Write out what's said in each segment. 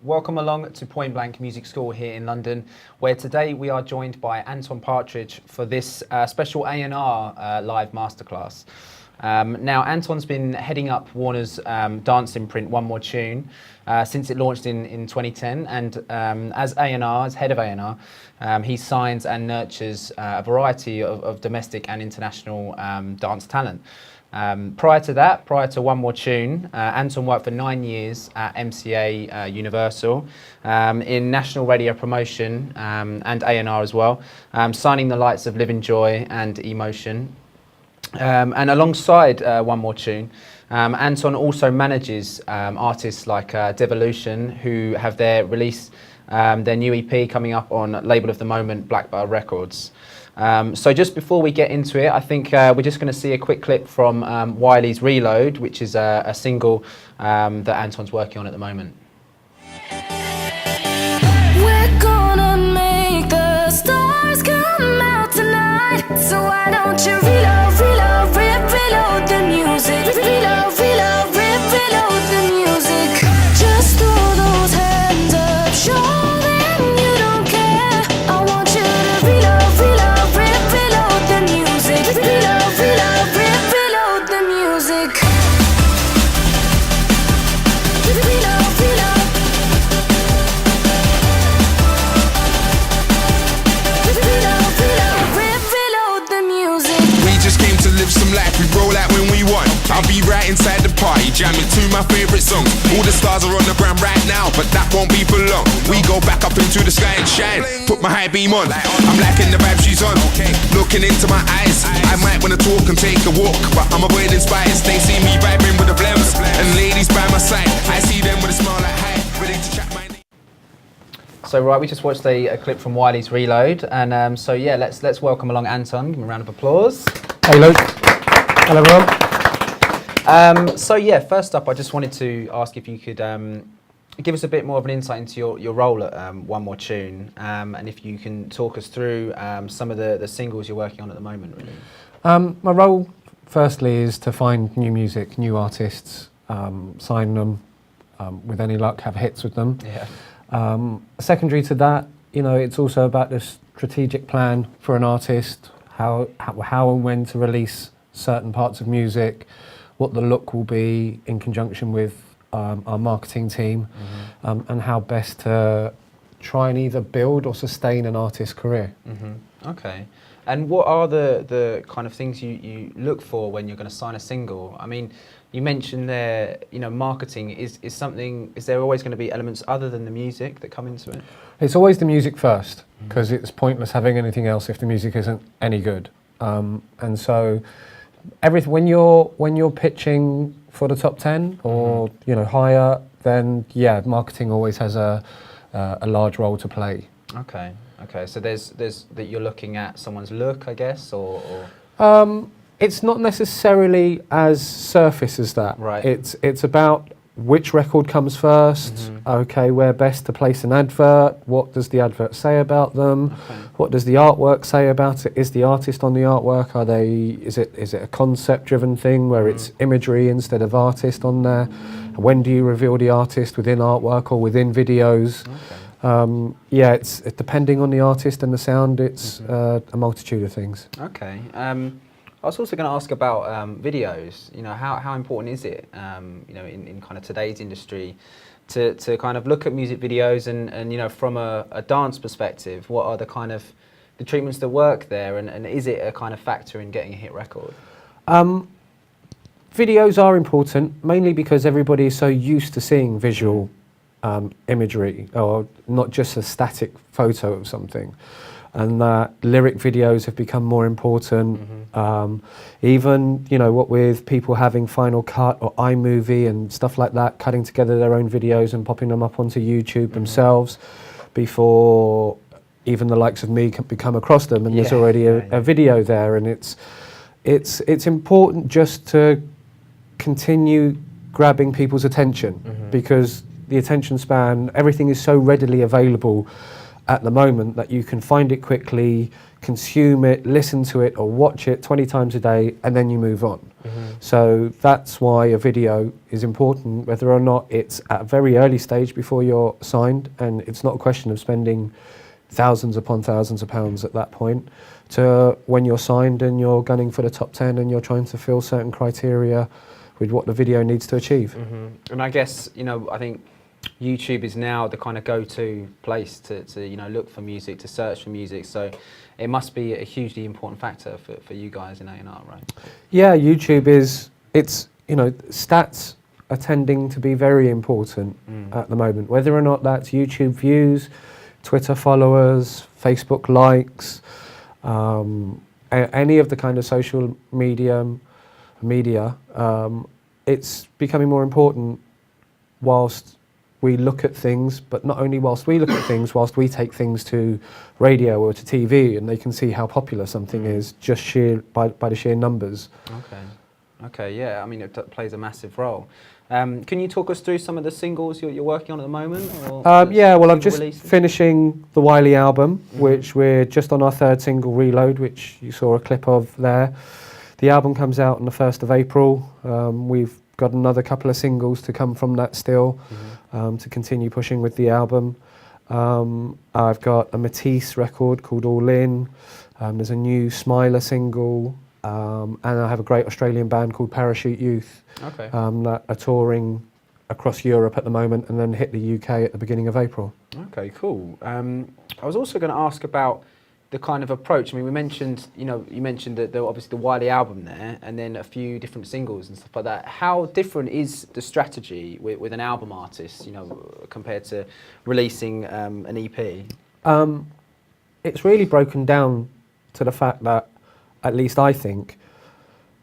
Welcome along to Point Blank Music School here in London, where today we are joined by Anton Partridge for this special A&R live masterclass. Now, Anton's been heading up Warner's dance imprint, One More Tune, since it launched in 2010, and as A&R, as head of A&R, he signs and nurtures a variety of domestic and international dance talent. Prior to One More Tune, Anton worked for 9 years at MCA Universal in national radio promotion and A&R as well, signing the likes of Live Enjoy and Emotion. And alongside One More Tune, Anton also manages artists like Devolution, who have their new EP coming up on label of the moment, Blackbird Records. So just before we get into it, I think we're just going to see a quick clip from Wiley's Reload, which is a single that Anton's working on at the moment. We're gonna make the stars come out tonight, so why don't you reload, reload, reload the music, reload, reload, reload the music. Just throw those hands up, show them you don't care. I want you to reload, reload, reload the music, reload, reload, reload the music. Reload, reload. We just came to live some life, we roll out when we want. I'll be right inside the party, jamming to my favourite songs. All the stars are on the ground right now, but that won't be for long. We go back up into the sky and shine, put my high beam on. I'm liking the vibe she's on, looking into my eyes. I might wanna talk and take a walk, but I'm avoiding spies. They see me vibing with the blems, and ladies by my side. I see them with a smile like hi, ready to chat my name. So right, we just watched a clip from Wiley's Reload, and so yeah, let's welcome along Anton. Give him a round of applause. Hey Luke. Hello everyone. So yeah, first up, I just wanted to ask if you could give us a bit more of an insight into your role at One More Tune, and if you can talk us through some of the singles you're working on at the moment, really. My role, firstly, is to find new music, new artists, sign them, with any luck, have hits with them. Yeah. Secondary to that, you know, it's also about the strategic plan for an artist, how and when to release certain parts of music, what the look will be in conjunction with our marketing team, and how best to try and either build or sustain an artist's career. Okay. And what are the kind of things you look for when you're going to sign a single? I mean, you mentioned there, you know, marketing is there always going to be elements other than the music that come into it? It's always the music first, because it's pointless having anything else if the music isn't any good. And so when you're pitching for the top 10 or you know higher, then yeah, marketing always has a large role to play. Okay. Okay. So there's that you're looking at someone's look, I guess, or It's not necessarily as surface as that. Right. It's about which record comes first, okay, where best to place an advert, what does the advert say about them, what does the artwork say about it, is the artist on the artwork, is it a concept driven thing where it's imagery instead of artist on there, when do you reveal the artist within artwork or within videos? Yeah, it's depending on the artist and the sound, it's a multitude of things. Okay. I was also going to ask about videos. You know, how important is it, you know, in kind of today's industry, to kind of look at music videos and you know, from a dance perspective, what are the kind of the treatments that work there, and is it a kind of factor in getting a hit record? Videos are important, mainly because everybody is so used to seeing visual imagery, or not just a static photo of something. And that lyric videos have become more important. Even, you know, what with people having Final Cut or iMovie and stuff like that, cutting together their own videos and popping them up onto YouTube themselves before even the likes of me can come across them, and there's already a video there. And it's important just to continue grabbing people's attention, because the attention span, everything is so readily available. at the moment that you can find it quickly, consume it, listen to it, or watch it 20 times a day, and then you move on. So that's why a video is important, whether or not it's at a very early stage before you're signed, and it's not a question of spending thousands upon thousands of pounds at that point, to when you're signed and you're gunning for the top 10 and you're trying to fill certain criteria with what the video needs to achieve. And I guess, you know, I think YouTube is now the kind of go-to place to you know, look for music, to search for music. So it must be a hugely important factor for you guys in A&R, right? Yeah, YouTube it's, you know, stats are tending to be very important at the moment, whether or not that's YouTube views, Twitter followers, Facebook likes, any of the kind of social media, it's becoming more important whilst we look at things, but not only whilst we look at things, whilst we take things to radio or to TV, and they can see how popular something is just by the sheer numbers. Okay, yeah, I mean, it plays a massive role. Can you talk us through some of the singles you're working on at the moment? Or yeah, well, I'm just releases? finishing the Wiley album, which we're just on our third single, Reload, which you saw a clip of there. The album comes out on the 1st of April. We've got another couple of singles to come from that still, to continue pushing with the album. I've got a Matisse record called All In. There's a new Smiler single. And I have a great Australian band called Parachute Youth that are touring across Europe at the moment and then hit the UK at the beginning of April. Okay, cool. I was also going to ask about the kind of approach. I mean, we mentioned, you know, you mentioned that obviously the Wiley album there, and then a few different singles and stuff like that. How different is the strategy with an album artist, you know, compared to releasing an EP? It's really broken down to the fact that, at least I think,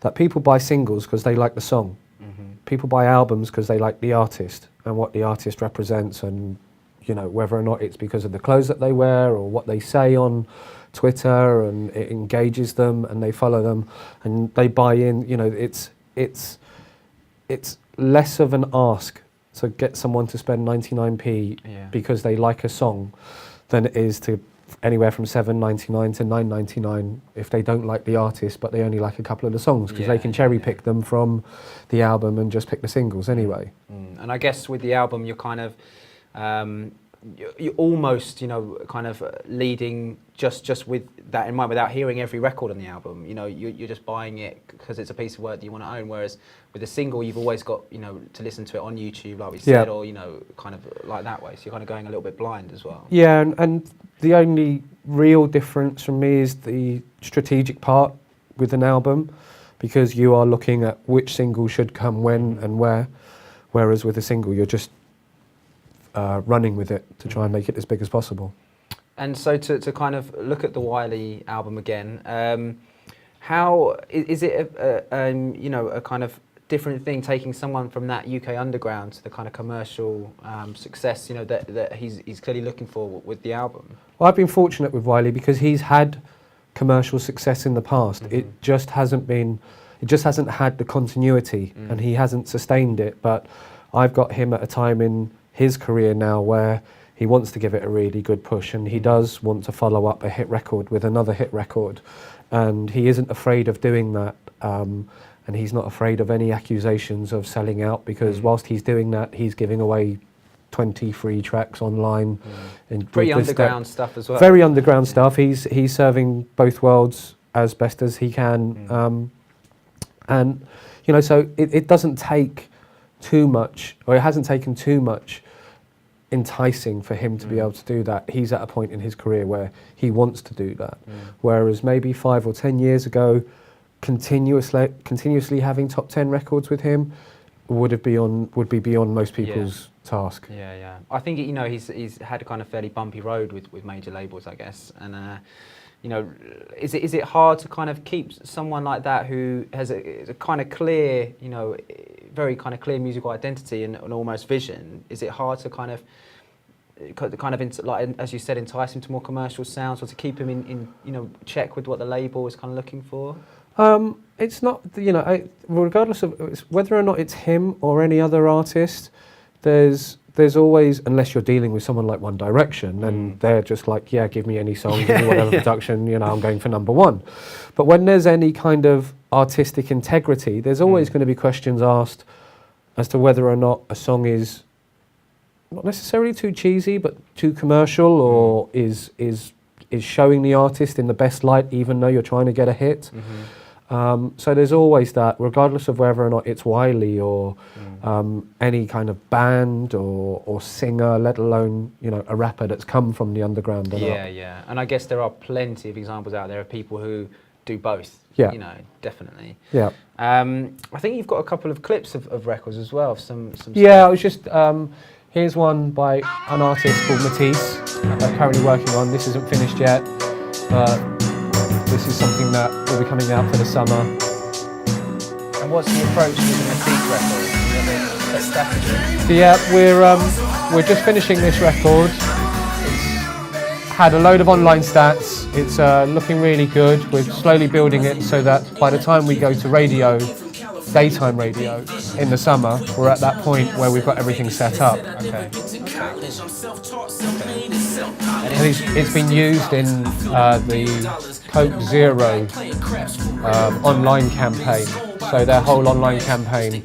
that people buy singles because they like the song. People buy albums because they like the artist and what the artist represents, and, you know, whether or not it's because of the clothes that they wear or what they say on Twitter, and it engages them and they follow them and they buy in. You know, it's less of an ask to get someone to spend 99p because they like a song than it is to anywhere from $7.99 to $9.99 if they don't like the artist but they only like a couple of the songs, because they can cherry pick them from the album and just pick the singles anyway. And I guess with the album you're kind of you're almost, you know, kind of leading just with that in mind, without hearing every record on the album. You know, you're just buying it because it's a piece of work that you want to own, whereas with a single you've always got, you know, to listen to it on YouTube, like we said, or, you know, kind of like that way. So you're kind of going a little bit blind as well. Yeah, and the only real difference from me is the strategic part with an album, because you are looking at which single should come when and where, whereas with a single you're just running with it to try and make it as big as possible. And so to kind of look at the Wiley album again, how is it you know, a kind of different thing taking someone from that UK underground to the kind of commercial success, you know, that he's clearly looking for with the album? Well, I've been fortunate with Wiley because he's had commercial success in the past. It just hasn't had the continuity, and he hasn't sustained it. But I've got him at a time in his career now where he wants to give it a really good push, and he does want to follow up a hit record with another hit record, and he isn't afraid of doing that, and he's not afraid of any accusations of selling out, because whilst he's doing that, he's giving away 20 free tracks online. Pretty underground stuff as well. Very underground stuff. He's serving both worlds as best as he can, and, you know, so it doesn't take too much, or it hasn't taken too much enticing for him to be able to do that. He's at a point in his career where he wants to do that, whereas maybe 5 or 10 years ago, continuously having top 10 records with him would be beyond most people's task. Yeah. I think, you know, he's had a kind of fairly bumpy road with major labels, I guess, and you know, is it hard to kind of keep someone like that who has a kind of clear, you know, very kind of clear musical identity and almost vision? Is it hard to kind of like, as you said, entice him to more commercial sounds, or to keep him in you know, check with what the label is kind of looking for? It's not, you know, regardless of whether or not it's him or any other artist, there's always, unless you're dealing with someone like One Direction, and they're just like, yeah, give me any song, give me whatever production, you know, I'm going for number one. But when there's any kind of artistic integrity, there's always going to be questions asked as to whether or not a song is not necessarily too cheesy, but too commercial, or is showing the artist in the best light, even though you're trying to get a hit. So there's always that, regardless of whether or not it's Wiley or any kind of band or singer, let alone, you know, a rapper that's come from the underground. Yeah. And I guess there are plenty of examples out there of people who do both. Yeah. You know, definitely. Yeah. I think you've got a couple of clips of records as well. Some Yeah, stuff. I was just, here's one by an artist called Matisse, currently working on. This isn't finished yet, but this is something that will be coming out for the summer. And what's the approach with the Matisse record? Do you have a set strategy? So yeah, we're just finishing this record. It's had a load of online stats. It's looking really good. We're slowly building it so that by the time we go to radio, daytime radio in the summer, we're at that point where we've got everything set up. Okay. And it's been used in the Coke Zero online campaign. So their whole online campaign,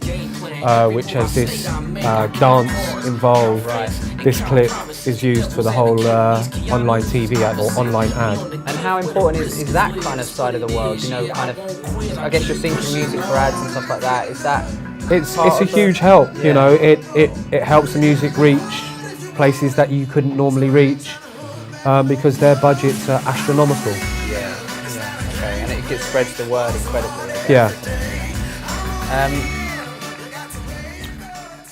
which has this dance involved, this clip is used for the whole online TV ad or online ad. And how important is that kind of side of the world? You know, kind of, I guess you're syncing music for ads and stuff like that. Is that? It's a huge help. You know, it helps the music reach places that you couldn't normally reach because their budgets are astronomical. Yeah. Okay, and it spreads the word incredibly. Yeah.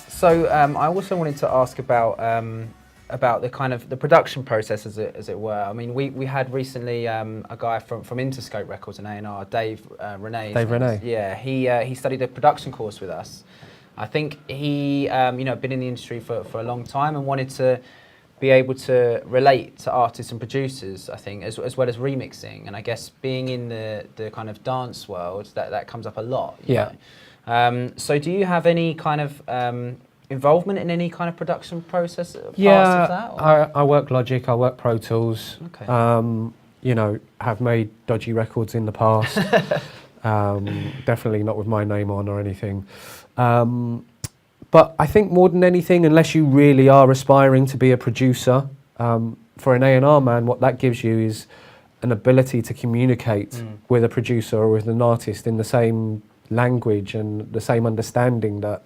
So I also wanted to ask about the kind of the production process, as it were. I mean, we had recently a guy from Interscope Records and A&R, Dave Renee. Dave Renee. Yeah, he studied a production course with us. I think he been in the industry for a long time and wanted to be able to relate to artists and producers, I think, as well as remixing. And I guess being in the kind of dance world, that comes up a lot. You know? So do you have any kind of involvement in any kind of production process? Yeah, of that, I work Logic, I work Pro Tools. Okay. You know, have made dodgy records in the past. Definitely not with my name on or anything. But I think more than anything, unless you really are aspiring to be a producer, for an A&R man, what that gives you is an ability to communicate with a producer or with an artist in the same language and the same understanding that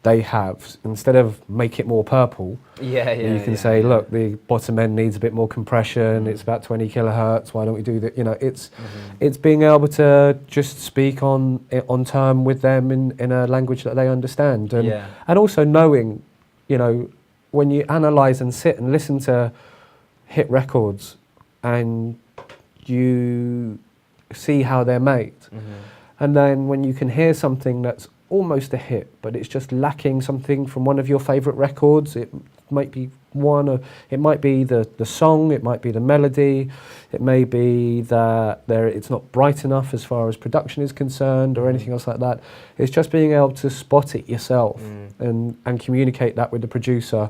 they have. Instead of make it more purple, you can say, look, the bottom end needs a bit more compression, it's about 20 kilohertz, why don't we do that? You know, it's being able to just speak on term with them in a language that they understand. And also knowing, you know, when you analyse and sit and listen to hit records and you see how they're made, and then when you can hear something that's almost a hit, but it's just lacking something from one of your favourite records. It might be it might be the song, it might be the melody, it may be that it's not bright enough as far as production is concerned or anything else like that. It's just being able to spot it yourself and communicate that with the producer,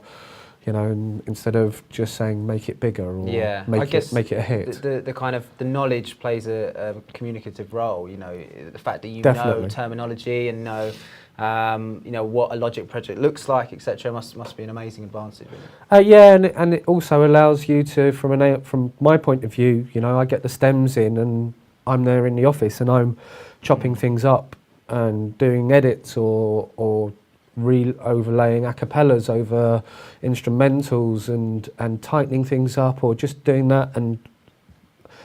you know, instead of just saying make it bigger or make it a hit. The kind of the knowledge plays a communicative role. You know, the fact that you Definitely. know terminology and know what a Logic project looks like, etc. Must be an amazing advantage. Really. And it also allows you to, from my point of view, you know, I get the stems in and I'm there in the office and I'm chopping things up and doing edits or overlaying acapellas over instrumentals and tightening things up or just doing that, and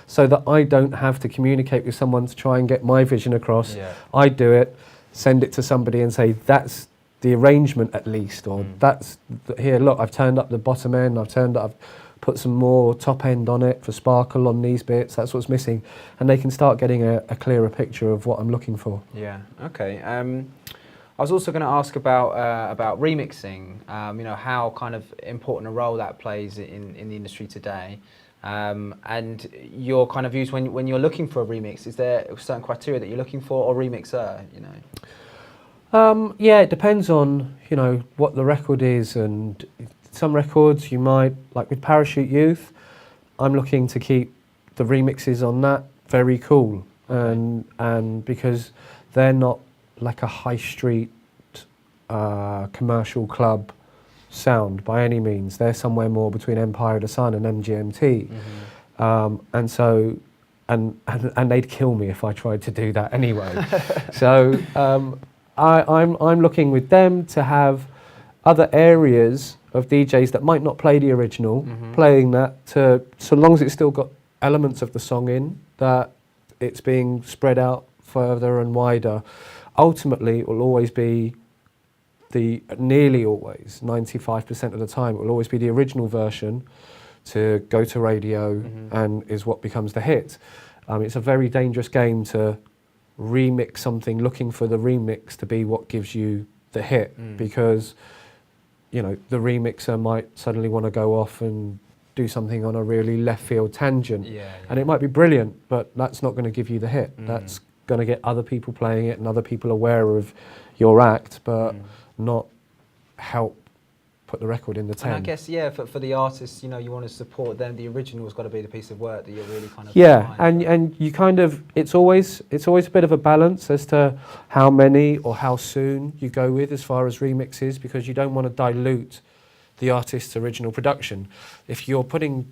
so that I don't have to communicate with someone to try and get my vision across. I do it, send it to somebody and say that's the arrangement at least, or that's here, look, I've turned up the bottom end, I've put some more top end on it for sparkle on these bits, that's what's missing, and they can start getting a clearer picture of what I'm looking for. Okay. I was also going to ask about remixing. You know, how kind of important a role that plays in the industry today, and your kind of views when you're looking for a remix. Is there a certain criteria that you're looking for, or remixer? You know. Yeah, it depends on, what the record is, and some records you might, like with Parachute Youth, I'm looking to keep the remixes on that very cool, and because they're not like a high street commercial club sound by any means. They're somewhere more between Empire of the Sun and MGMT, and so and they'd kill me if I tried to do that anyway. So I'm looking with them to have other areas of DJs that might not play the original, playing that to, so long as it's still got elements of the song in, that it's being spread out further and wider. Ultimately, it will always be nearly always, 95% of the time, it will always be the original version to go to radio and is what becomes the hit. It's a very dangerous game to remix something, looking for the remix to be what gives you the hit, because the remixer might suddenly want to go off and do something on a really left field tangent, and it might be brilliant, but that's not going to give you the hit. That's going to get other people playing it and other people aware of your act, but not help put the record in the 10. And I guess, for the artists, you want to support them. The original's got to be the piece of work that you're really kind of and you kind of, it's always a bit of a balance as to how many or how soon you go with as far as remixes, because you don't want to dilute the artist's original production. If you're putting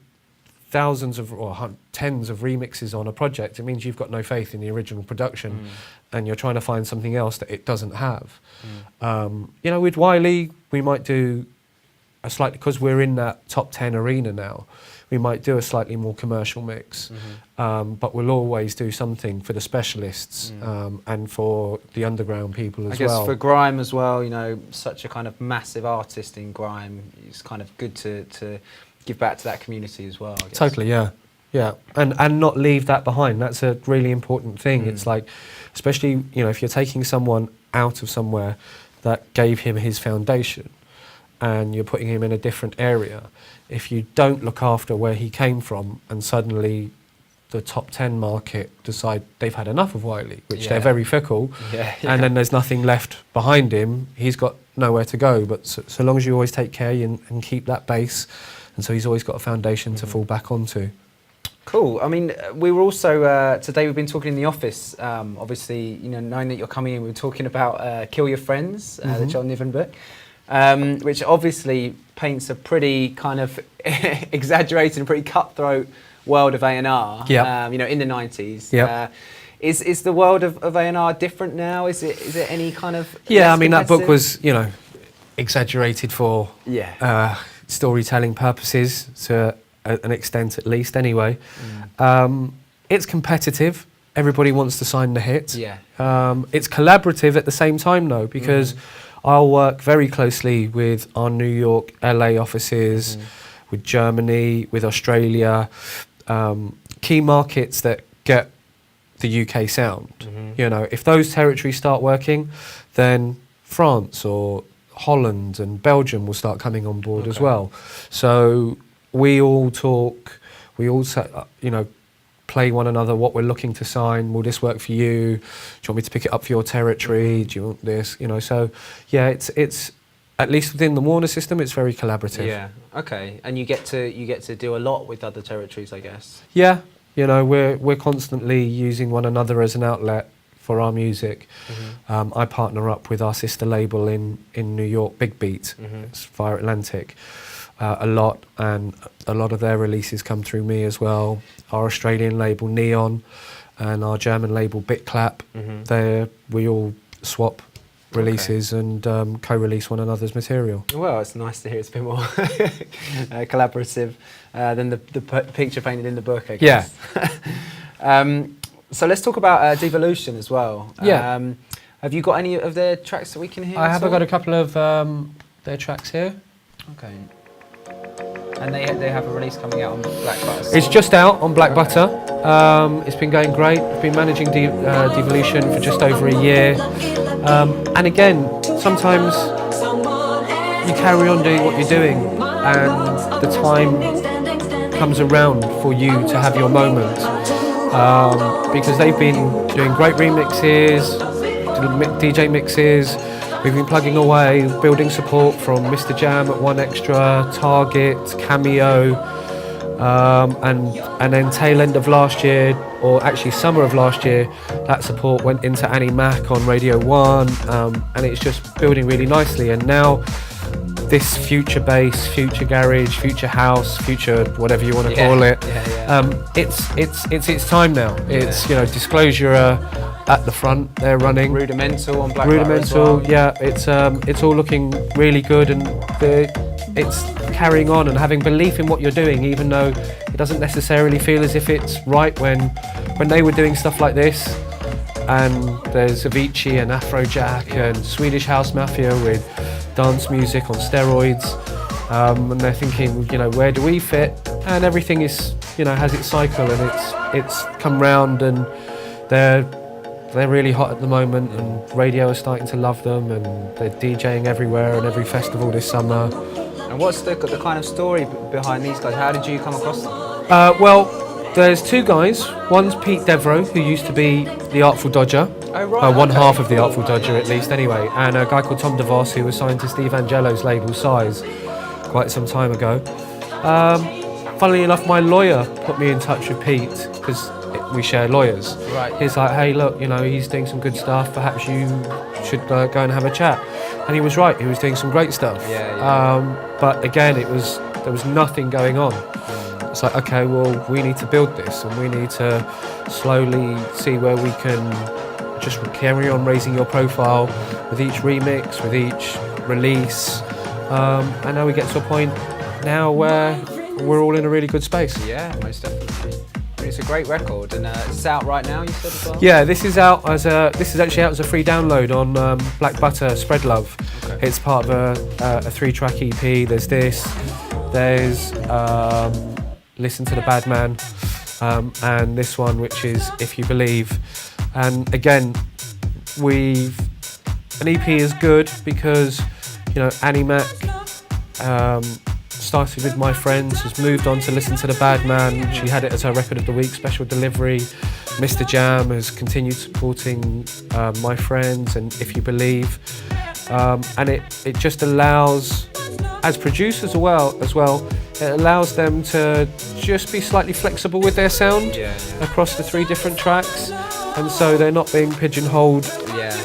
thousands of or tens of remixes on a project, it means you've got no faith in the original production, and you're trying to find something else that it doesn't have. With Wiley, we might do a slightly, because we're in that top 10 arena now, we might do a slightly more commercial mix, but we'll always do something for the specialists and for the underground people as well. I guess for grime as well, such a kind of massive artist in grime, it's kind of good to give back to that community as well, I guess. Totally, yeah. And not leave that behind. That's a really important thing. It's like, especially, if you're taking someone out of somewhere that gave him his foundation and you're putting him in a different area, if you don't look after where he came from and suddenly the top 10 market decide they've had enough of Wiley, which they're very fickle, and then there's nothing left behind him, he's got nowhere to go. But so long as you always take care and keep that base, and so he's always got a foundation to fall back onto. Cool. I mean, we were also, today we've been talking in the office, obviously, knowing that you're coming in, we were talking about Kill Your Friends, the John Niven book, which obviously paints a pretty kind of exaggerated and pretty cutthroat world of A&R, in the 90s. Is the world of A&R different now? Is it any kind of... Yeah, I mean, that book was, exaggerated for storytelling purposes to an extent at least anyway. It's competitive. Everybody wants to sign the hit. It's collaborative at the same time though, because I'll work very closely with our New York, LA offices, with Germany, with Australia, key markets that get the UK sound. If those territories start working, then France or Holland and Belgium will start coming on board as well. So we all talk, we all play one another what we're looking to sign. Will this work for you? Do you want me to pick it up for your territory? Do you want this? So it's at least within the Warner system, it's very collaborative. Yeah. Okay. And you get to do a lot with other territories, I guess. Yeah. We're constantly using one another as an outlet for our music. I partner up with our sister label in New York, Big Beat, it's via Atlantic, a lot, and a lot of their releases come through me as well. Our Australian label Neon and our German label Bitclap, we all swap releases and co-release one another's material. Well, it's nice to hear it's a bit more collaborative than the picture painted in the book, I guess. So let's talk about Devolution as well. Have you got any of their tracks that we can hear? I have got a couple of their tracks here. Okay. And they have a release coming out on Black Butter. It's just out on Black Butter. It's been going great. I've been managing Devolution for just over a year. And again, sometimes you carry on doing what you're doing and the time comes around for you to have your moment. Because they've been doing great remixes, DJ mixes. We've been plugging away, building support from Mr. Jam at 1Extra, Target, Cameo, and then tail end of last year, or actually summer of last year, that support went into Annie Mac on Radio 1, and it's just building really nicely. And now this future bass, future garage, future house, future whatever you want to call it, it's its time now. It's, you know, Disclosure at the front, they're running. Rudimental on Black Rudimental, as well. yeah, it's all looking really good, and it's carrying on and having belief in what you're doing, even though it doesn't necessarily feel as if it's right. When they were doing stuff like this, and there's Avicii and Afrojack and Swedish House Mafia with dance music on steroids, and they're thinking, you know, where do we fit? And everything is, you know, has its cycle, and it's come round, and they're really hot at the moment, and radio is starting to love them, and they're DJing everywhere and every festival this summer. And what's the kind of story behind these guys? How did you come across them? Well, there's two guys. One's Pete Devereaux, who used to be the Artful Dodger. Oh, right. One okay. half of the Artful Dodger, at least, anyway. And a guy called Tom DeVos, who was signed to Steve Angello's label Size quite some time ago. Funnily enough, my lawyer put me in touch with Pete, because we share lawyers. Right. He's like, hey, look, you know, he's doing some good stuff. Perhaps you should go and have a chat. And he was right. He was doing some great stuff. But again, there was nothing going on. It's like, okay, well, we need to build this, and we need to slowly see where we can just carry on raising your profile with each remix, with each release. And now we get to a point now where we're all in a really good space. Yeah, most definitely. It's a great record, and it's out right now, you said as well? Yeah, this is actually out as a free download on Black Butter Spread Love. Okay. It's part of a 3-track EP. There's this, there's Listen to the Bad Man, and this one, which is If You Believe. And again, an EP is good because, you know, Annie Mac started with My Friends, has moved on to Listen to the Bad Man. She had it as her Record of the Week special delivery. Mr. Jam has continued supporting My Friends and If You Believe. And it just allows, as producers as well, it allows them to just be slightly flexible with their sound across the 3 different tracks. And so they're not being pigeonholed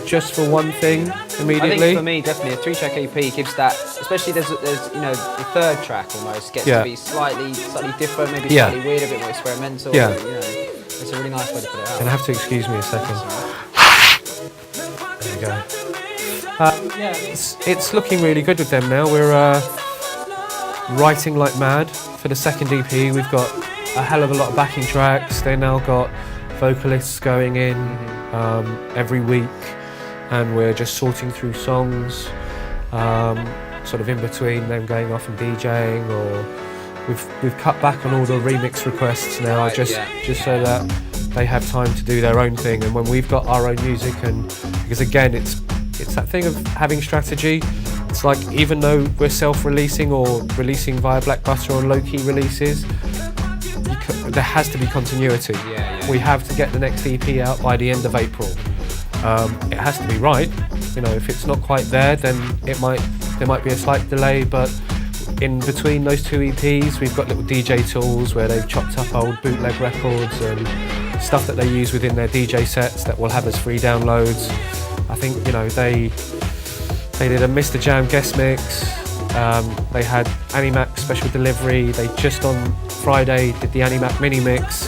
just for one thing immediately. I think for me, definitely, a 3-track EP gives that, especially there's you know, the 3rd track almost gets to be slightly different, maybe slightly weird, a bit more experimental. Yeah. But, you know, it's a really nice way to put it out. Gonna have to excuse me a second. There we go. It's looking really good with them now. We're writing like mad for the 2nd EP. We've got a hell of a lot of backing tracks. They now got vocalists going in every week, and we're just sorting through songs, sort of in between them going off and DJing, or we've cut back on all the remix requests now, just so that they have time to do their own thing. And when we've got our own music, and because again, it's that thing of having strategy. It's like, even though we're self-releasing or releasing via Black Butter or low-key releases, there has to be continuity. We have to get the next EP out by the end of April. It has to be right. You know, if it's not quite there, then there might be a slight delay. But in between those 2 EPs, we've got little DJ tools where they've chopped up old bootleg records and stuff that they use within their DJ sets that will have as free downloads. I think, you know, they did a Mr. Jam guest mix. They had Annie Mac special delivery. They just on Friday did the Annie Mac mini mix,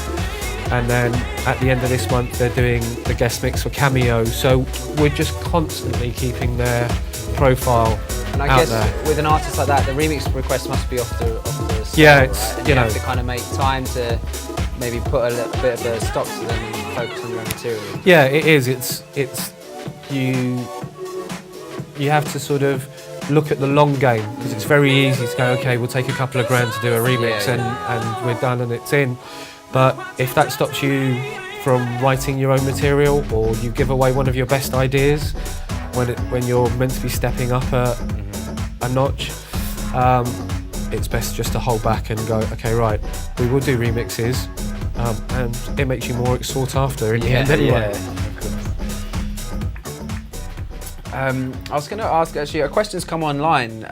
and then at the end of this month they're doing the guest mix for Cameo. So we're just constantly keeping their profile and I out guess there. With an artist like that, the remix request must be off the start, it's, right? And you you know, have to kind of make time to maybe put a little bit of a stop to them and focus on your own material. Yeah, it is. It's you have to sort of look at the long game, because it's very easy to go, okay, we'll take a couple of grand to do a remix and we're done and it's in. But if that stops you from writing your own material, or you give away one of your best ideas when you're meant to be stepping up a notch, it's best just to hold back and go, okay, right, we will do remixes, and it makes you more sought after in the end anyway. I was going to ask, actually, a question's come online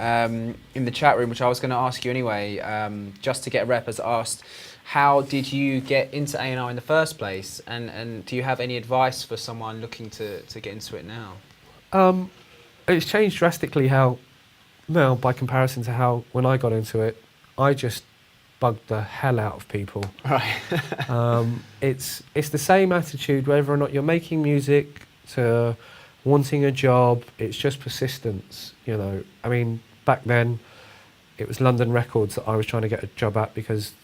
in the chat room, which I was going to ask you anyway, just to get a rep, has asked, how did you get into A&R in the first place? And do you have any advice for someone looking to get into it now? It's changed drastically how, now by comparison to how when I got into it, I just bugged the hell out of people. Right. It's the same attitude whether or not you're making music to wanting a job. It's just persistence, you know. I mean, back then it was London Records that I was trying to get a job at because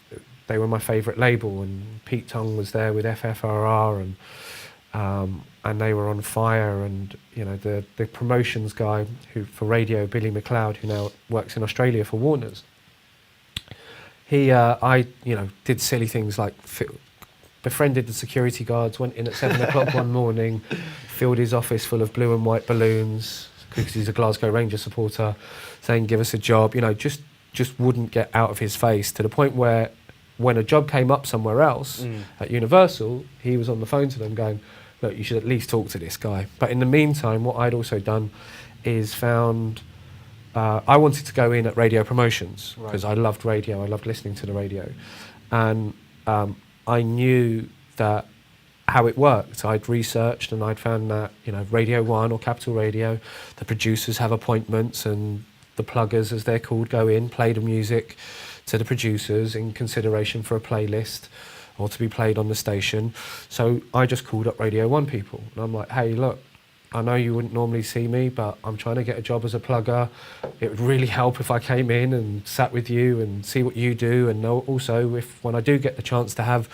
they were my favourite label, and Pete Tong was there with FFRR, and they were on fire. And you know, the promotions guy who for radio, Billy McLeod, who now works in Australia for Warner's. I did silly things like befriended the security guards, went in at 7 o'clock one morning, filled his office full of blue and white balloons because he's a Glasgow Rangers supporter, saying give us a job. You know, just wouldn't get out of his face, to the point where when a job came up somewhere else at Universal, he was on the phone to them going, look, you should at least talk to this guy. But in the meantime, what I'd also done is found I wanted to go in at radio promotions because I loved radio, I loved listening to the radio, and I knew that how it worked. I'd researched and I'd found that, you know, Radio 1 or Capital Radio, the producers have appointments and the pluggers, as they're called, go in, play the music to the producers in consideration for a playlist or to be played on the station. So I just called up Radio 1 people and I'm like, hey, look, I know you wouldn't normally see me, but I'm trying to get a job as a plugger. It would really help if I came in and sat with you and see what you do, and also if when I do get the chance to have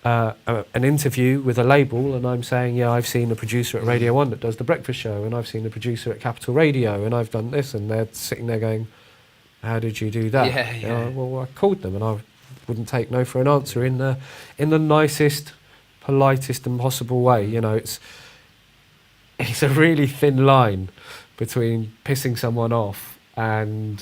an interview with a label and I'm saying, yeah, I've seen a producer at Radio 1 that does The Breakfast Show, and I've seen a producer at Capital Radio, and I've done this, and they're sitting there going, how did you do that? Yeah. Well, I called them and I wouldn't take no for an answer in the nicest, politest and possible way. You know, it's a really thin line between pissing someone off and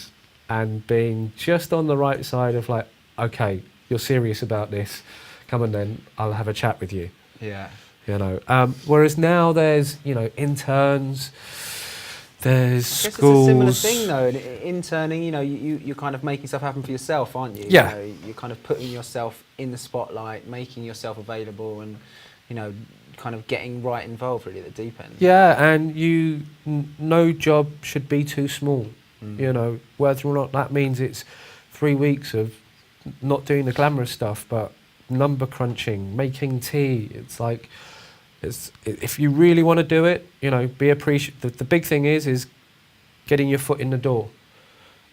being just on the right side of like, okay, you're serious about this, come on then, I'll have a chat with you. Yeah. You know, whereas now there's, you know, interns, there's schools. It's a similar thing though, interning, you know, you're kind of making stuff happen for yourself, aren't you? Yeah. You know, you're kind of putting yourself in the spotlight, making yourself available, and, you know, kind of getting right involved really at the deep end. Yeah, and no job should be too small. You know, whether or not that means it's 3 weeks of not doing the glamorous stuff, but number crunching, making tea. It's like, if you really want to do it, you know, be appreciative. The big thing is getting your foot in the door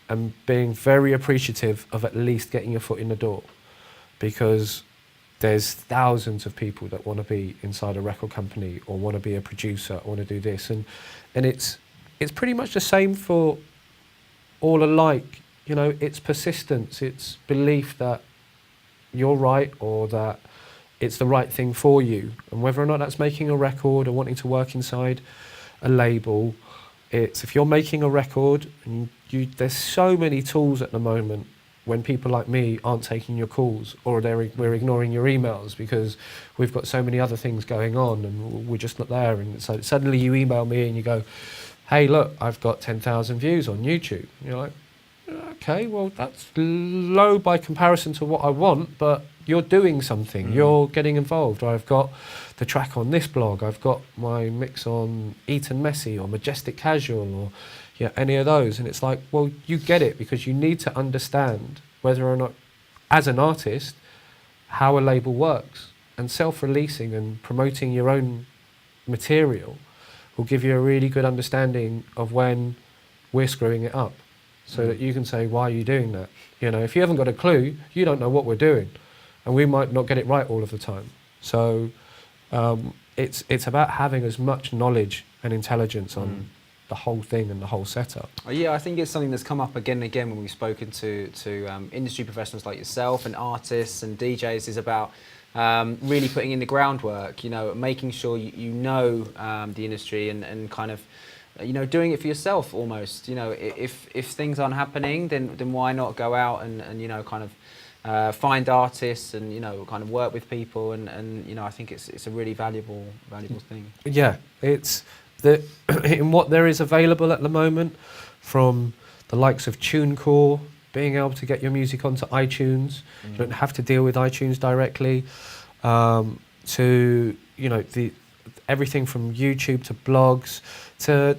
and being very appreciative of at least getting your foot in the door, because there's thousands of people that want to be inside a record company or want to be a producer or want to do this, and it's pretty much the same for all alike. You know, it's persistence, it's belief that you're right or that it's the right thing for you, and whether or not that's making a record or wanting to work inside a label. It's if you're making a record, and there's so many tools at the moment when people like me aren't taking your calls, or we're ignoring your emails because we've got so many other things going on and we're just not there. And so suddenly you email me and you go, hey, look, I've got 10,000 views on YouTube. And you're like, okay, well, that's low by comparison to what I want, but you're doing something, you're getting involved. Or I've got the track on this blog, I've got my mix on Eton Messy or Majestic Casual or any of those. And it's like, well, you get it, because you need to understand whether or not, as an artist, how a label works. And self-releasing and promoting your own material will give you a really good understanding of when we're screwing it up, so that you can say, why are you doing that? You know, if you haven't got a clue, you don't know what we're doing, and we might not get it right all of the time. So it's about having as much knowledge and intelligence on the whole thing and the whole setup. Yeah, I think it's something that's come up again and again when we've spoken to industry professionals like yourself and artists and DJs, is about really putting in the groundwork, you know, making sure you know the industry and kind of, you know, doing it for yourself almost. You know, if things aren't happening, then why not go out and you know, kind of find artists and, you know, kind of work with people, and you know, I think it's a really valuable thing. Yeah, it's that in what there is available at the moment, from the likes of TuneCore, being able to get your music onto iTunes, you don't have to deal with iTunes directly, to everything from YouTube to blogs to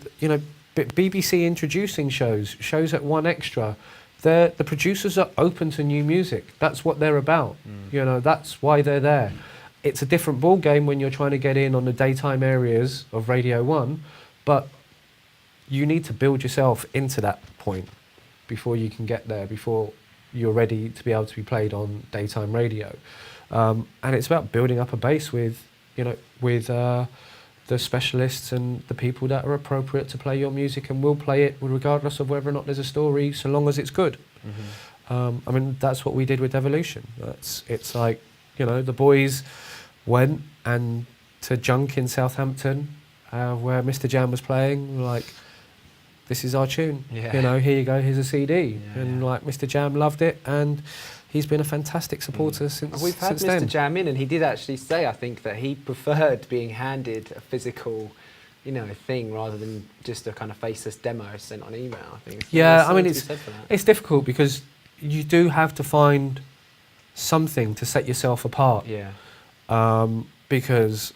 BBC introducing shows at 1Extra. The producers are open to new music. That's what they're about. That's why they're there. It's a different ball game when you're trying to get in on the daytime areas of Radio 1, but you need to build yourself into that point before you can get there, before you're ready to be able to be played on daytime radio. And it's about building up a base with the specialists and the people that are appropriate to play your music and will play it regardless of whether or not there's a story, so long as it's good. That's what we did with Devolution. It's like, the boys went and to Junk in Southampton, where Mr. Jam was playing, like, this is our tune. Here you go, here's a CD. Like, Mr. Jam loved it, and he's been a fantastic supporter since We've had Mr. then. Jam in, and he did actually say, I think, that he preferred being handed a physical, thing rather than just a kind of faceless demo sent on email. I think. Yeah, I mean, it's difficult because you do have to find something to set yourself apart. Because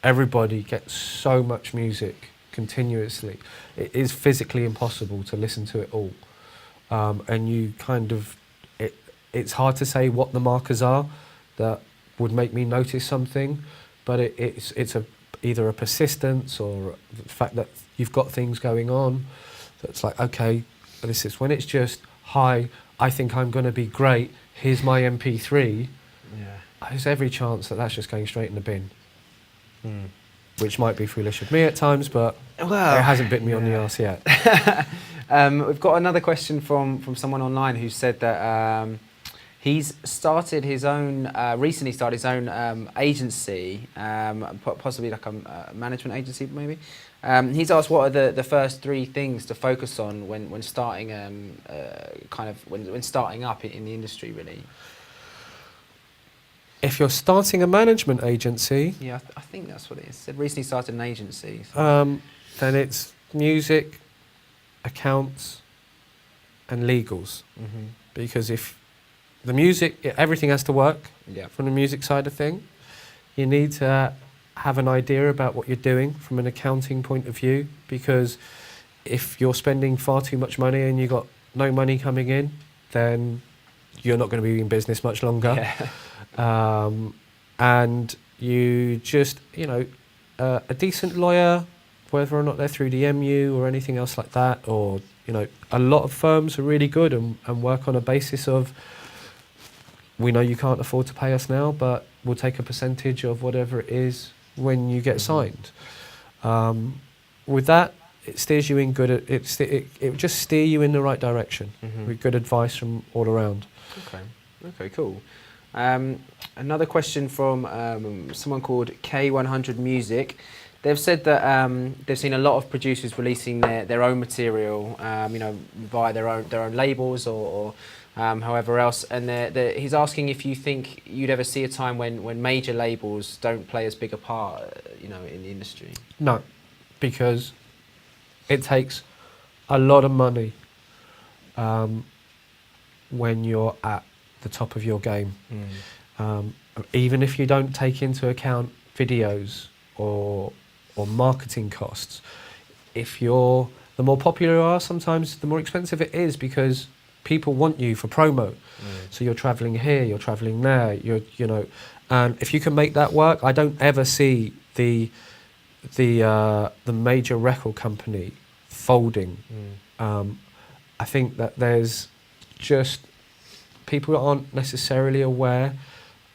everybody gets so much music continuously. It is physically impossible to listen to it all. And you it's hard to say what the markers are that would make me notice something, but it's either a persistence or the fact that you've got things going on that's like, okay, this is when it's just, hi, I think I'm going to be great, here's my MP3. There's every chance that that's just going straight in the bin. Which might be foolish of me at times, but it hasn't bit me on the arse yet. We've got another question from someone online who said that he's started his own, recently started his own agency, possibly like a management agency maybe. He's asked what are the first 3 things to focus on when starting, when starting up in the industry, really. If you're starting a management agency... Yeah, I think that's what it is. It said recently started an agency. So. Then it's music, accounts and legals. Because if the music, everything has to work from the music side of thing. You need to have an idea about what you're doing from an accounting point of view, because if you're spending far too much money and you've got no money coming in, then you're not going to be in business much longer. And you just, a decent lawyer, whether or not they're through the MU or anything else like that, or, a lot of firms are really good and work on a basis of, we know you can't afford to pay us now, but we'll take a percentage of whatever it is when you get signed. With that, it steers you in good, it will just steer you in the right direction with good advice from all around. Okay, cool. Another question from someone called K100 Music. They've said that they've seen a lot of producers releasing their own material, via their own labels or however else. And he's asking if you think you'd ever see a time when major labels don't play as big a part, in the industry. No, because it takes a lot of money when you're at the top of your game. Even if you don't take into account videos or marketing costs, the more popular you are, sometimes the more expensive it is, because people want you for promo. So you're travelling here, you're travelling there, and if you can make that work, I don't ever see the major record company folding. I think that there's just people aren't necessarily aware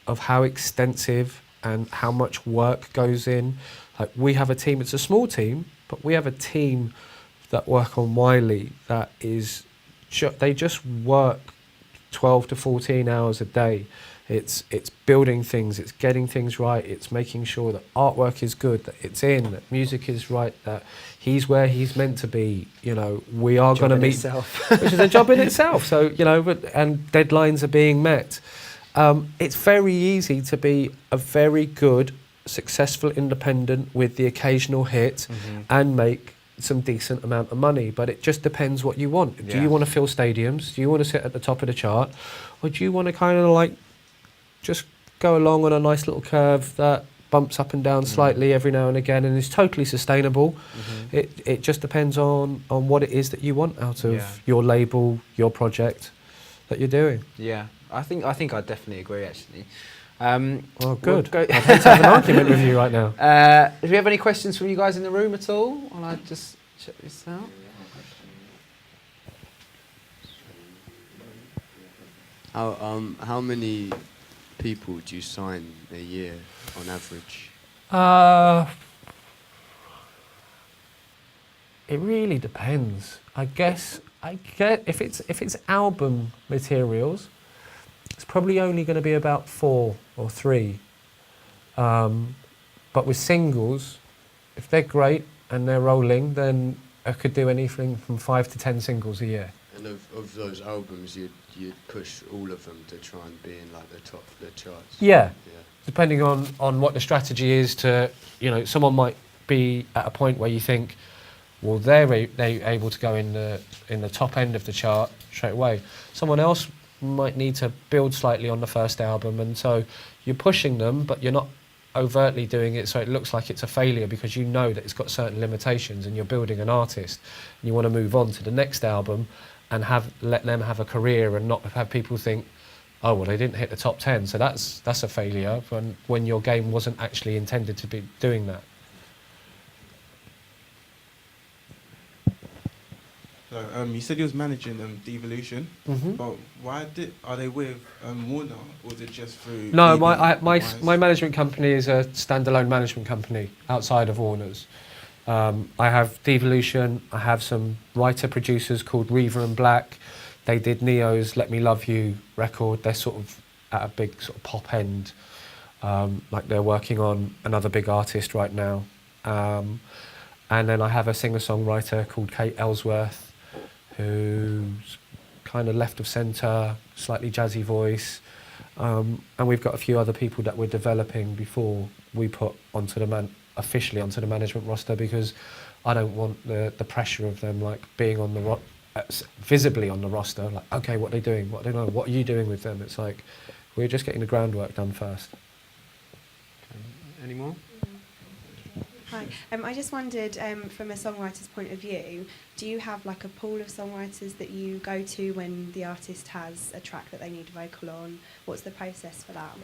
of how extensive and how much work goes in. Like, we have a team, it's a small team, but we have a team that work on Wiley that is, they just work 12 to 14 hours a day. It's building things, it's getting things right, it's making sure that artwork is good, that it's in, that music is right, that he's where he's meant to be. We are going to meet, which is a job in itself. So, and deadlines are being met. It's very easy to be a very good successful independent with the occasional hit and make some decent amount of money, but it just depends what you want. Do you want to fill stadiums? Do you want to sit at the top of the chart? Or do you want to kind of like just go along on a nice little curve that bumps up and down slightly every now and again and is totally sustainable? It just depends on what it is that you want out of your label, your project that you're doing. Yeah, I think I definitely agree actually. Well, good. We'll I'd hate to have an argument with you right now. Do we have any questions from you guys in the room at all? I'll I just check this out. How many people do you sign a year on average? It really depends. I guess if it's album materials, it's probably only going to be about 4 or 3. But with singles, if they're great and they're rolling, then I could do anything from 5 to 10 singles a year. And of those albums, you'd push all of them to try and be in like the top of the charts. Yeah. Depending on what the strategy is to, someone might be at a point where you think, well, they're able to go in the top end of the chart straight away. Someone else might need to build slightly on the first album, and so you're pushing them, but you're not overtly doing it so it looks like it's a failure, because you know that it's got certain limitations and you're building an artist and you want to move on to the next album and let them have a career and not have people think, oh, well, they didn't hit the top 10, so that's a failure when your game wasn't actually intended to be doing that. So you said you was managing Devolution, but are they with Warner, or is it just through? No, my management company is a standalone management company outside of Warner's. I have Devolution. I have some writer producers called Reaver and Black. They did Neo's "Let Me Love You" record. They're sort of at a big sort of pop end, like they're working on another big artist right now. And then I have a singer-songwriter called Kate Ellsworth, who's kind of left of centre, slightly jazzy voice, and we've got a few other people that we're developing before we put officially onto the management roster, because I don't want the pressure of them like being on visibly on the roster. Like, okay, what are they doing? What are you doing with them? It's like we're just getting the groundwork done first. Okay. Any more? Hi. I just wondered, from a songwriter's point of view, do you have like a pool of songwriters that you go to when the artist has a track that they need a vocal on? What's the process for that?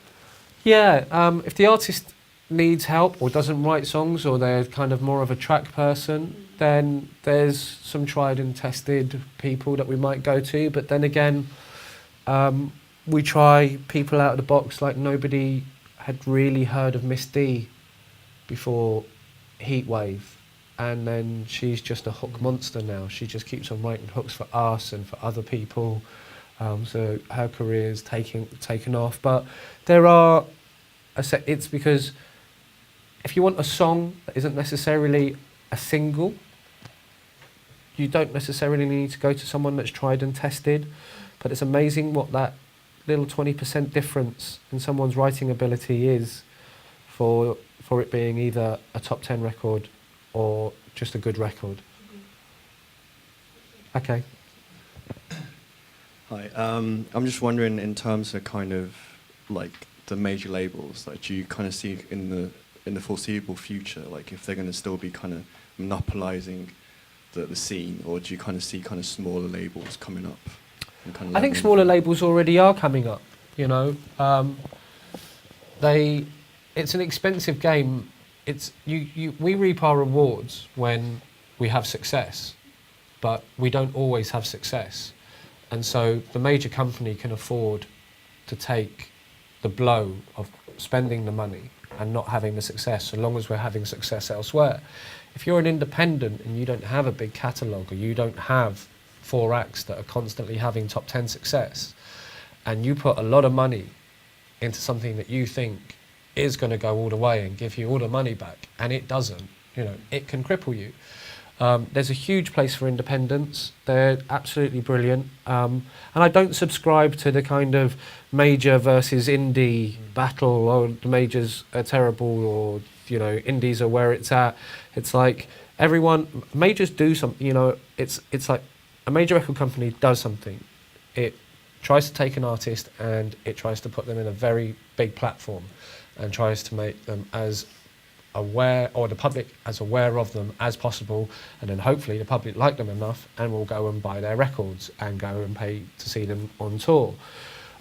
Yeah, if the artist needs help or doesn't write songs, or they're kind of more of a track person, then there's some tried and tested people that we might go to. But then again, we try people out of the box. Like, nobody had really heard of Miss D before Heatwave, and then she's just a hook monster now. She just keeps on writing hooks for us and for other people, so her career's taken off. But there are it's because if you want a song that isn't necessarily a single, you don't necessarily need to go to someone that's tried and tested. But it's amazing what that little 20% difference in someone's writing ability is for it being either a top 10 record or just a good record. Okay. Hi, I'm just wondering, in terms of kind of like the major labels, like, do you kind of see in the foreseeable future, like if they're going to still be kind of monopolizing the scene, or do you kind of see kind of smaller labels coming up? And kind of I think smaller labels already are coming up, It's an expensive game. We reap our rewards when we have success, but we don't always have success. And so the major company can afford to take the blow of spending the money and not having the success, so long as we're having success elsewhere. If you're an independent and you don't have a big catalogue, or you don't have 4 acts that are constantly having top 10 success, and you put a lot of money into something that you think is going to go all the way and give you all the money back, and it doesn't, it can cripple you. There's a huge place for independents. They're absolutely brilliant. And I don't subscribe to the kind of major versus indie battle, or the majors are terrible, or, you know, indies are where it's at. It's like majors do something, you know, it's like a major record company does something. It tries to take an artist and it tries to put them in a very big platform and tries to make them as aware, or the public as aware of them as possible, and then hopefully the public like them enough and will go and buy their records and go and pay to see them on tour.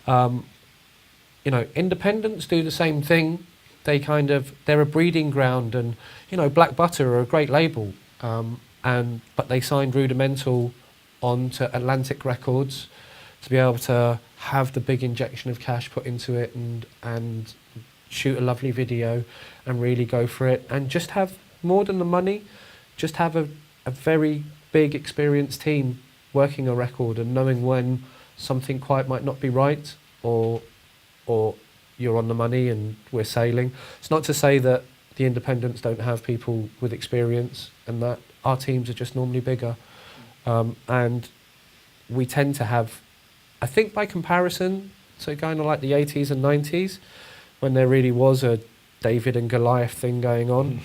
You know, independents do the same thing. They're a breeding ground, and, you know, Black Butter are a great label, but they signed Rudimental onto Atlantic Records to be able to have the big injection of cash put into it and shoot a lovely video and really go for it, and just have more than the money, just have a very big experienced team working a record and knowing when something quite might not be right, or you're on the money and we're sailing. It's not to say that the independents don't have people with experience, and that our teams are just normally bigger. And we tend to have, I think by comparison, so kind of like the 80s and 90s, when there really was a David and Goliath thing going on,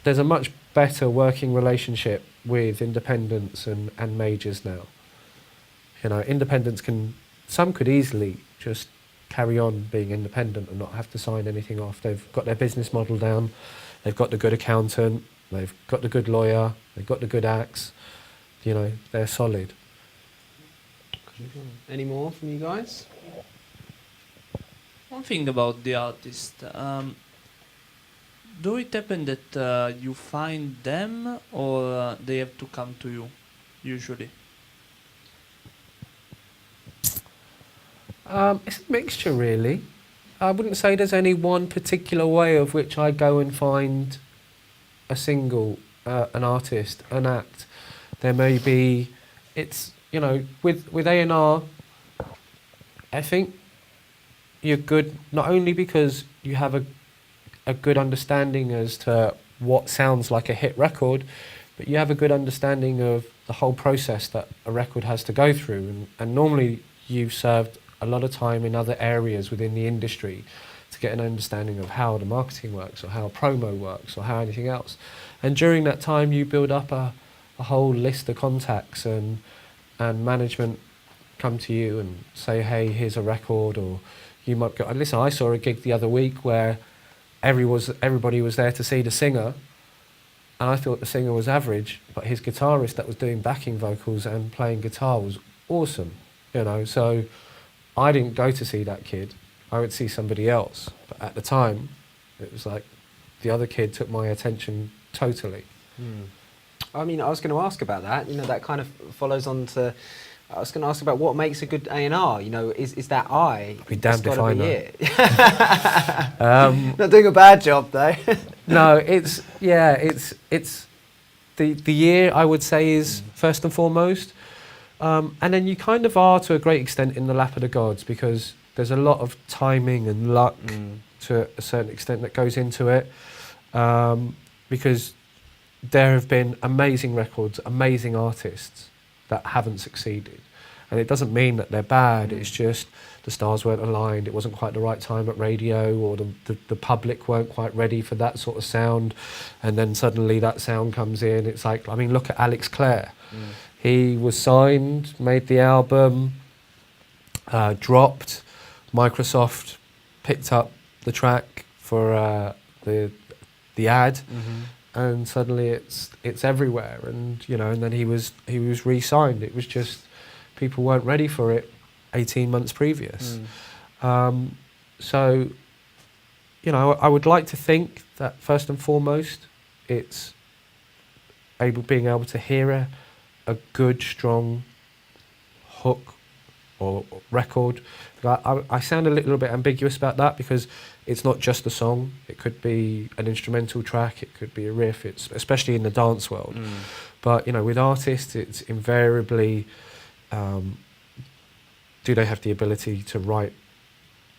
there's a much better working relationship with independents and majors now. You know, independents some could easily just carry on being independent and not have to sign anything off. They've got their business model down, they've got the good accountant, they've got the good lawyer, they've got the good acts, you know, they're solid. Any more from you guys? One thing about the artist, do it happen that you find them, or they have to come to you, usually? It's a mixture, really. I wouldn't say there's any one particular way of which I go and find a single, an artist, an act. There may be, it's, you know, with A&R, I think you're good not only because you have a good understanding as to what sounds like a hit record, but you have a good understanding of the whole process that a record has to go through. And normally you've served a lot of time in other areas within the industry to get an understanding of how the marketing works, or how promo works, or how anything else. And during that time you build up a whole list of contacts, and management come to you and say, hey, here's a record, or you might go, listen, I saw a gig the other week where everybody was there to see the singer, and I thought the singer was average, but his guitarist that was doing backing vocals and playing guitar was awesome, you know. So I didn't go to see that kid, I would see somebody else. But at the time, it was like the other kid took my attention totally. I mean, I was going to ask about that. You know, that kind of follows on to. I was going to ask about what makes a good A&R. You know, is that eye? Be damned if I know. Not doing a bad job though. No, it's the year, I would say, is first and foremost, and then you kind of are to a great extent in the lap of the gods, because there's a lot of timing and luck to a certain extent that goes into it, because there have been amazing records, amazing artists that haven't succeeded. And it doesn't mean that they're bad, it's just the stars weren't aligned, it wasn't quite the right time at radio, or the public weren't quite ready for that sort of sound, and then suddenly that sound comes in. It's like, I mean, look at Alex Clare. He was signed, made the album, dropped, Microsoft picked up the track for the ad, and suddenly it's everywhere, and you know, and then he was re-signed. It was just people weren't ready for it 18 months previous. So, you know, I would like to think that first and foremost, it's being able to hear a good, strong hook or record. I sound a little bit ambiguous about that, because it's not just a song. It could be an instrumental track, it could be a riff, it's especially in the dance world. But, you know, with artists, it's invariably, do they have the ability to write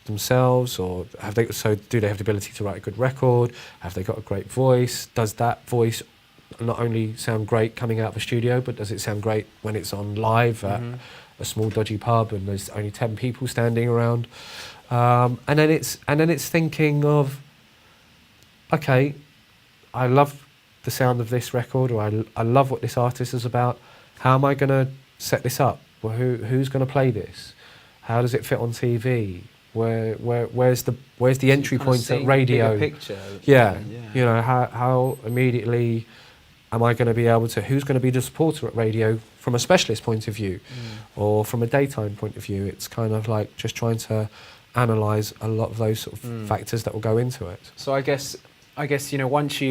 themselves, or do they have the ability to write a good record? Have they got a great voice? Does that voice not only sound great coming out of a studio, but does it sound great when it's on live at a small dodgy pub and there's only 10 people standing around? And then it's thinking of, okay, I love the sound of this record, or I love what this artist is about. How am I going to set this up? Well, who's going to play this? How does it fit on TV? Where's the entry point at radio? Bigger picture. Yeah, you know, how immediately am I going to be able to? Who's going to be the supporter at radio from a specialist point of view, or from a daytime point of view? It's kind of like just trying to analyse a lot of those sort of factors that will go into it. So I guess you know, once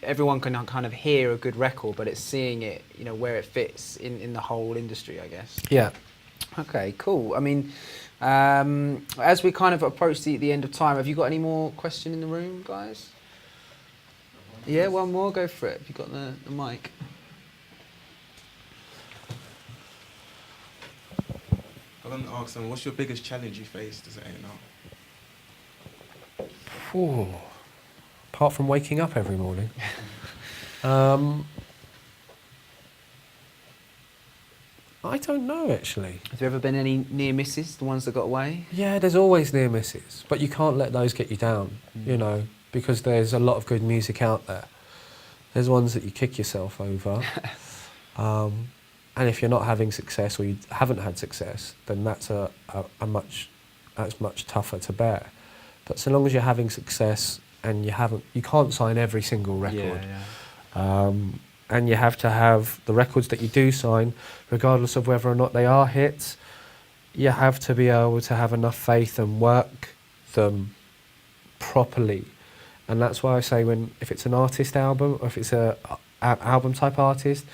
everyone can kind of hear a good record, but it's seeing it, you know, where it fits in the whole industry, I guess. Yeah. Okay, cool. I mean, as we kind of approach the end of time, have you got any more question in the room, guys? Yeah, one more. Go for it. Have you got the mic? I want to ask them, what's your biggest challenge you faced as an A&R? Ooh. Apart from waking up every morning. I don't know, actually. Have there ever been any near misses, the ones that got away? Yeah, there's always near misses, but you can't let those get you down, you know, because there's a lot of good music out there. There's ones that you kick yourself over. And if you're not having success, or you haven't had success, then that's much tougher to bear. But so long as you're having success and you can't sign every single record. And you have to have the records that you do sign, regardless of whether or not they are hits, you have to be able to have enough faith and work them properly. And that's why I say if it's an artist album, or if it's a album type artist,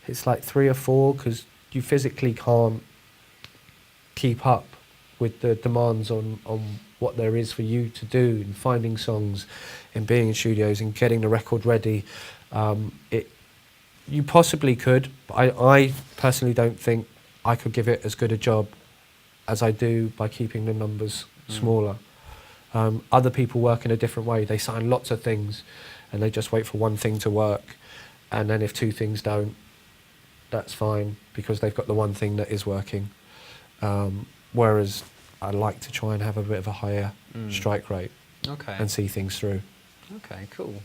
it's like 3 or 4, because you physically can't keep up with the demands on what there is for you to do, and finding songs, and being in studios and getting the record ready. You possibly could, but I personally don't think I could give it as good a job as I do by keeping the numbers smaller. Other people work in a different way. They sign lots of things and they just wait for one thing to work, and then if 2 things don't, that's fine, because they've got the one thing that is working. Whereas I like to try and have a bit of a higher strike rate, and see things through. Okay, cool.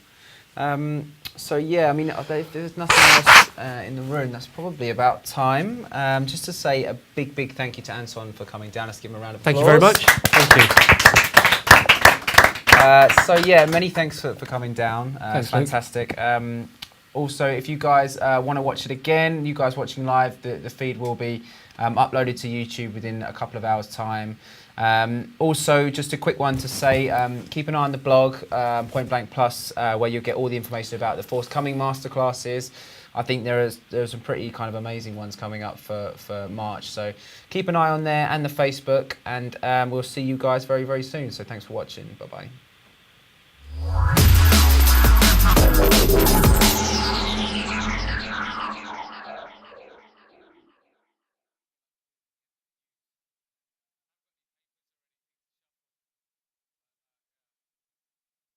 So yeah, I mean, there's nothing else in the room. That's probably about time. Just to say a big thank you to Anton for coming down. Let's give him a round of applause. Thank you very much. Thank you. So yeah, many thanks for coming down. Thanks, fantastic. Also, if you guys want to watch it again, you guys watching live, the feed will be uploaded to YouTube within a couple of hours' time. Also, just a quick one to say, keep an eye on the blog, Point Blank Plus, where you'll get all the information about the forthcoming masterclasses. I think there's some pretty kind of amazing ones coming up for March. So keep an eye on there, and the Facebook, and we'll see you guys very soon. So thanks for watching. Bye-bye.